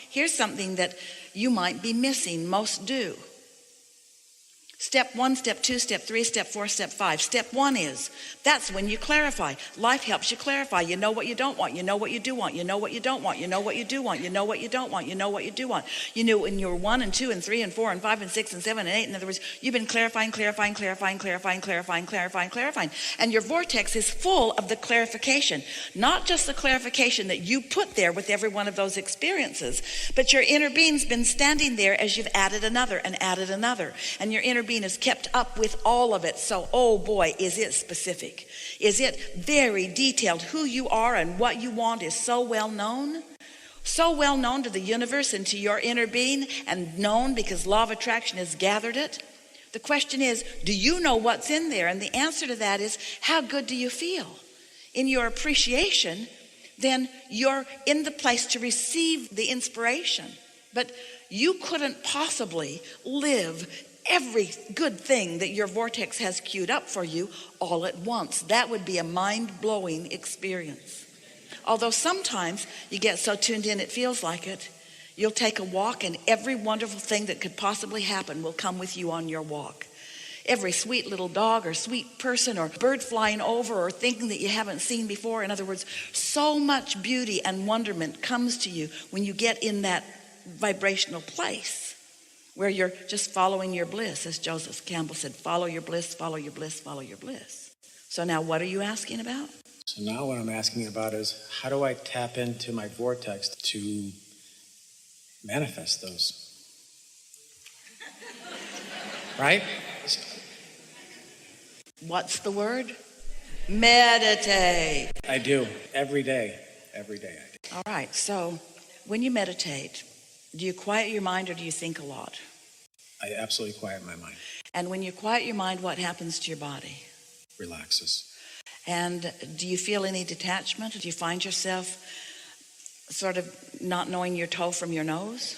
Here's something that you might be missing. Most do. Step 1, step 2, step 3, step 4, step 5. Step 1 is, that's when you clarify. Life helps you clarify. You know what you don't want. You know what you do want. You know what you don't want. You know what you do want. You know what you don't want. You know what you do want. You knew when you were 1 and 2 and 3 and 4 and 5 and 6 and 7 and 8. In other words, you've been clarifying. And your vortex is full of the clarification. Not just the clarification that you put there with every one of those experiences, but your inner being's been standing there as you've added another and added another. And your inner being has kept up with all of it. So, oh boy, is it specific. Is it very detailed? Who you are and what you want is so well known. So well known to the universe and to your inner being, and known because law of attraction has gathered it. The question is, do you know what's in there? And the answer to that is, how good do you feel? In your appreciation, then you're in the place to receive the inspiration. But you couldn't possibly live every good thing that your vortex has queued up for you all at once. That would be a mind-blowing experience. Although sometimes you get so tuned in it feels like it. You'll take a walk and every wonderful thing that could possibly happen will come with you on your walk. Every sweet little dog or sweet person or bird flying over or thinking that you haven't seen before. In other words, so much beauty and wonderment comes to you when you get in that vibrational place where you're just following your bliss. As Joseph Campbell said, follow your bliss, follow your bliss, follow your bliss. So now what are you asking about? So now what I'm asking about is, how do I tap into my vortex to manifest those? Right? What's the word? Meditate. I do. Every day. Every day I do. All right. So when you meditate, do you quiet your mind or do you think a lot? I absolutely quiet my mind. And when you quiet your mind, what happens to your body? Relaxes. And do you feel any detachment? Do you find yourself sort of not knowing your toe from your nose?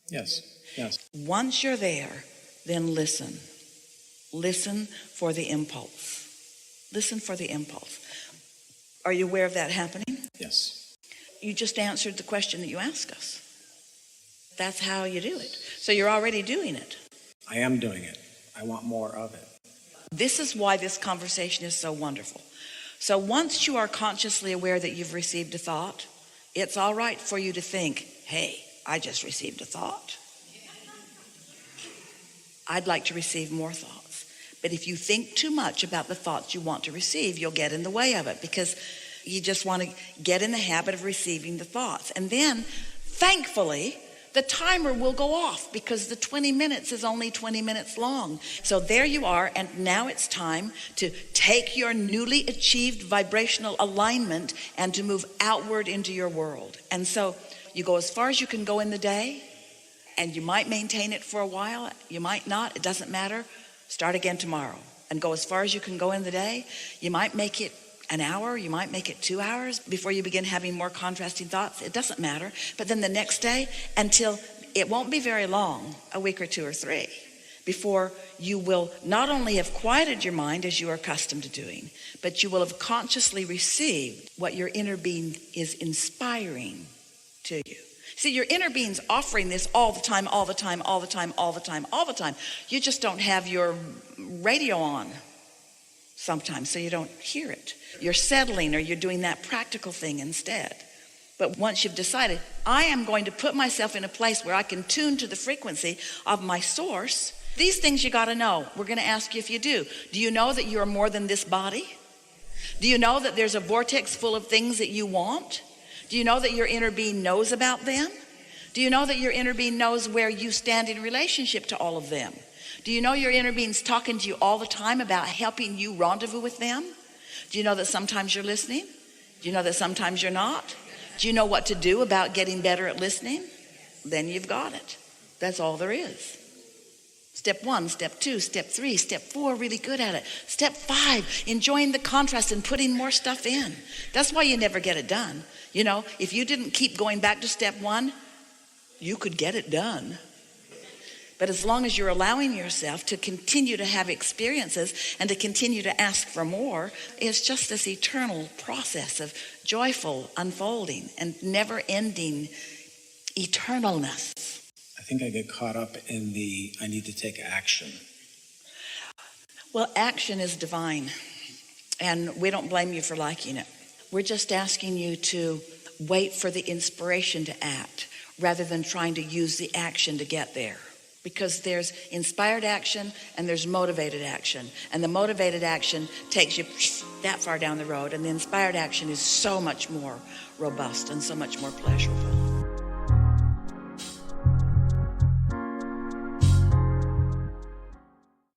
Yes. Yes. Once you're there, then listen. Listen for the impulse. Listen for the impulse. Are you aware of that happening? Yes. You just answered the question that you asked us. That's how you do it. So you're already doing it. I am doing it. I want more of it. This is why this conversation is so wonderful. So once you are consciously aware that you've received a thought, it's all right for you to think, hey, I just received a thought. I'd like to receive more thoughts. But if you think too much about the thoughts you want to receive, you'll get in the way of it because you just want to get in the habit of receiving the thoughts. And then, thankfully, the timer will go off because the 20 minutes is only 20 minutes long. So there you are, and now it's time to take your newly achieved vibrational alignment and to move outward into your world. And so you go as far as you can go in the day, and you might maintain it for a while, you might not, it doesn't matter. Start again tomorrow and go as far as you can go in the day. You might make it an hour, you might make it 2 hours before you begin having more contrasting thoughts. It doesn't matter. But then the next day, until it won't be very long, a week or 2 or 3, before you will not only have quieted your mind as you are accustomed to doing, but you will have consciously received what your inner being is inspiring to you. See, your inner being's offering this all the time, all the time, all the time, all the time, all the time. You just don't have your radio on sometimes, so you don't hear it. You're settling or you're doing that practical thing instead. But once you've decided, I am going to put myself in a place where I can tune to the frequency of my source, these things you got to know. We're going to ask you if you do. Do you know that you are more than this body? Do you know that there's a vortex full of things that you want? Do you know that your inner being knows about them? Do you know that your inner being knows where you stand in relationship to all of them? Do you know your inner being's talking to you all the time about helping you rendezvous with them? Do you know that sometimes you're listening? Do you know that sometimes you're not? Do you know what to do about getting better at listening? Then you've got it. That's all there is. Step 1, step 2, step 3, step 4, really good at it. Step 5, enjoying the contrast and putting more stuff in. That's why you never get it done. You know, if you didn't keep going back to step 1, you could get it done. But as long as you're allowing yourself to continue to have experiences and to continue to ask for more, it's just this eternal process of joyful unfolding and never-ending eternalness. I think I get caught up in I need to take action. Well, action is divine, and we don't blame you for liking it. We're just asking you to wait for the inspiration to act rather than trying to use the action to get there. Because there's inspired action and there's motivated action. And the motivated action takes you that far down the road, and the inspired action is so much more robust and so much more pleasurable.